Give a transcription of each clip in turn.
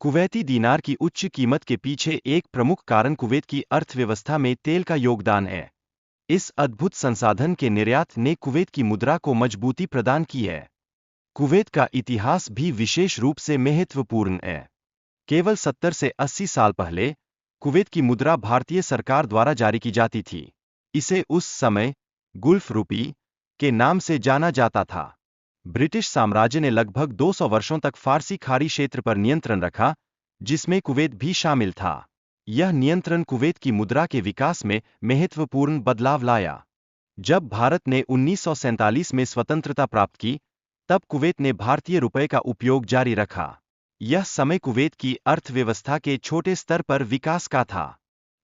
Kuwaiti दीनार की उच्च कीमत के पीछे एक प्रमुख कारण कुवैत की अर्थव्यवस्था में तेल का योगदान है। इस अद्भुत संसाधन के निर्यात ने कुवैत की मुद्रा को मजबूती प्रदान की है। कुवैत का इतिहास भी विशेष रूप से महत्वपूर्ण है। केवल 70 से 80 साल पहले कुवैत की मुद्रा भारतीय सरकार द्वारा जारी की जाती थी। इसे उस समय गुल्फ रुपी के नाम से जाना जाता था। ब्रिटिश साम्राज्य ने लगभग 200 वर्षों तक फारसी खाड़ी क्षेत्र पर नियंत्रण रखा, जिसमें कुवैत भी शामिल था। यह नियंत्रण कुवैत की मुद्रा के विकास में महत्वपूर्ण बदलाव लाया। जब भारत ने 1947 में स्वतंत्रता प्राप्त की, तब कुवैत ने भारतीय रुपये का उपयोग जारी रखा। यह समय कुवैत की अर्थव्यवस्था के छोटे स्तर पर विकास का था।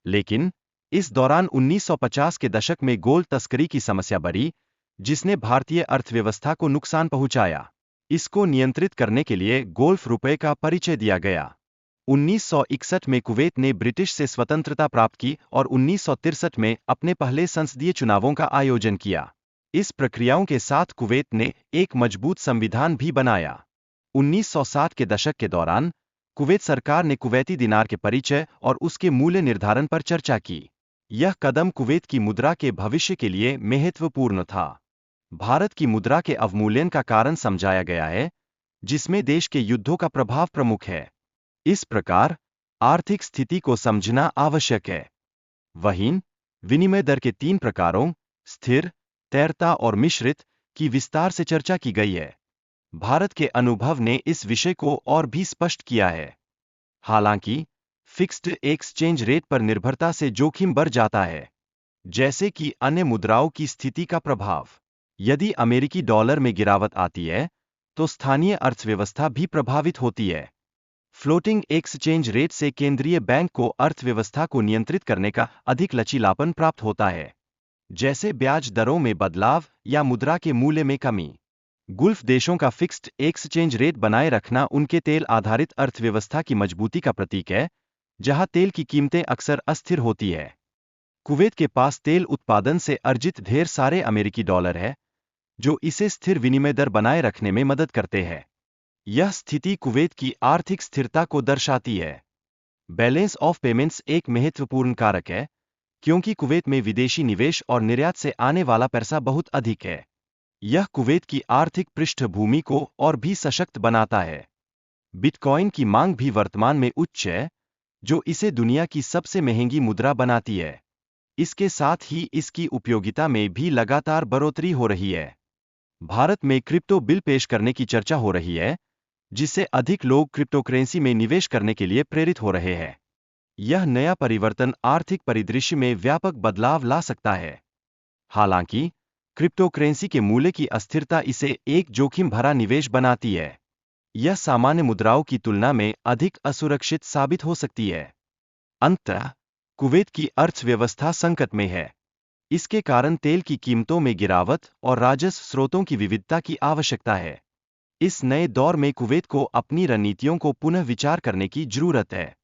लेकिन इस दौरान 1950 के दशक में गोल्ड तस्करी की समस्या बढ़ी, जिसने भारतीय अर्थव्यवस्था को नुकसान पहुंचाया। इसको नियंत्रित करने के लिए गोल्फ रुपये का परिचय दिया गया। 1961 में कुवैत ने ब्रिटिश से स्वतंत्रता प्राप्त की और 1963 में अपने पहले संसदीय चुनावों का आयोजन किया। इस प्रक्रियाओं के साथ कुवैत ने एक मजबूत संविधान भी बनाया। 1960 के दशक के दौरान कुवैत सरकार ने कुवैती दिनार के परिचय और उसके मूल्य निर्धारण पर चर्चा की। यह कदम कुवैत की मुद्रा के भविष्य के लिए महत्वपूर्ण था। भारत की मुद्रा के अवमूल्यन का कारण समझाया गया है, जिसमें देश के युद्धों का प्रभाव प्रमुख है। इस प्रकार आर्थिक स्थिति को समझना आवश्यक है। वहीं विनिमय दर के 3 प्रकारों स्थिर, तैरता और मिश्रित की विस्तार से चर्चा की गई है। भारत के अनुभव ने इस विषय को और भी स्पष्ट किया है। हालांकि फिक्स्ड एक्सचेंज रेट पर निर्भरता से जोखिम बढ़ जाता है, जैसे कि अन्य मुद्राओं की स्थिति का प्रभाव। यदि अमेरिकी डॉलर में गिरावट आती है, तो स्थानीय अर्थव्यवस्था भी प्रभावित होती है। फ्लोटिंग एक्सचेंज रेट से केंद्रीय बैंक को अर्थव्यवस्था को नियंत्रित करने का अधिक लचीलापन प्राप्त होता है, जैसे ब्याज दरों में बदलाव या मुद्रा के मूल्य में कमी। गुल्फ देशों का फिक्स्ड एक्सचेंज रेट बनाए रखना उनके तेल आधारित अर्थव्यवस्था की मजबूती का प्रतीक है, जहां तेल की कीमतें अक्सर अस्थिर होती है। कुवैत के पास तेल उत्पादन से अर्जित ढेर सारे अमेरिकी डॉलर है, जो इसे स्थिर विनिमय दर बनाए रखने में मदद करते हैं। यह स्थिति कुवैत की आर्थिक स्थिरता को दर्शाती है। बैलेंस ऑफ पेमेंट्स एक महत्वपूर्ण कारक है, क्योंकि कुवैत में विदेशी निवेश और निर्यात से आने वाला पैसा बहुत अधिक है। यह कुवैत की आर्थिक पृष्ठभूमि को और भी सशक्त बनाता है। बिटकॉइन की मांग भी वर्तमान में उच्च है, जो इसे दुनिया की सबसे महंगी मुद्रा बनाती है। इसके साथ ही इसकी उपयोगिता में भी लगातार बढ़ोतरी हो रही है। भारत में क्रिप्टो बिल पेश करने की चर्चा हो रही है, जिससे अधिक लोग क्रिप्टोकरेंसी में निवेश करने के लिए प्रेरित हो रहे हैं। यह नया परिवर्तन आर्थिक परिदृश्य में व्यापक बदलाव ला सकता है। हालांकि क्रिप्टोकरेंसी के मूल्य की अस्थिरता इसे एक जोखिम भरा निवेश बनाती है। यह सामान्य मुद्राओं की तुलना में अधिक असुरक्षित साबित हो सकती है। अंततः कुवैत की अर्थव्यवस्था संकट में है। इसके कारण तेल की कीमतों में गिरावट और राजस्व स्रोतों की विविधता की आवश्यकता है। इस नए दौर में कुवैत को अपनी रणनीतियों को पुनः विचार करने की जरूरत है।